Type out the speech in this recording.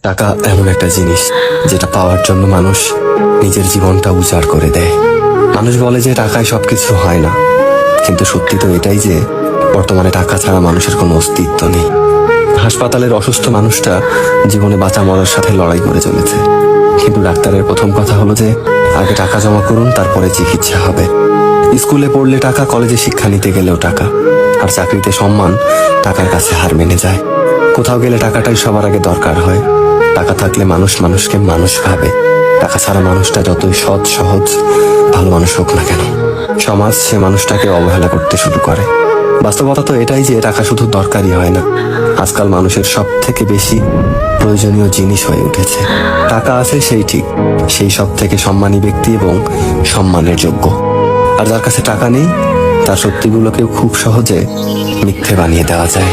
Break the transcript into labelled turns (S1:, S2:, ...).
S1: টাকা এমন একটা জিনিস যেটা পাওয়ার জন্য মানুষ নিজের জীবনটা উজাড় করে দেয়। মানুষ বলে যে টাকায় সবকিছু হয় না, কিন্তু সত্যি তো এটাই যে বর্তমানে টাকা ছাড়া মানুষের কোনো অস্তিত্ব নেই। হাসপাতালের অসুস্থ মানুষটা জীবনে বাঁচা মরার সাথে লড়াই করে চলেছে, কিন্তু ডাক্তারের প্রথম কথা হলো যে আগে টাকা জমা করুন, তারপরে চিকিৎসা হবে। স্কুলে পড়লে টাকা, কলেজে শিক্ষা নিতে গেলেও টাকা, আর চাকরিতে সম্মান টাকার কাছে হার মেনে যায়। কোথাও গেলে টাকাটাই সবার আগে দরকার হয়। টাকা থাকলে মানুষ মানুষকে মানুষ ভাবে। টাকা ছাড়া মানুষটা যতই সৎ সহজ ভালো মানুষ হোক না কেন, সমাজ সে মানুষটাকে অবহেলা করতে শুরু করে। বাস্তবতা তো এটাই যে টাকা শুধু দরকারই হয় না, আজকাল মানুষের সব থেকে বেশি প্রয়োজনীয় জিনিস হয়ে উঠেছে। টাকা আছে সেই ঠিক, সেই সব থেকে সম্মানী ব্যক্তি এবং সম্মানের যোগ্য। আর যার কাছে টাকা নেই, তার সত্যিগুলোকেও খুব সহজে মিথ্যে বানিয়ে দেওয়া যায়।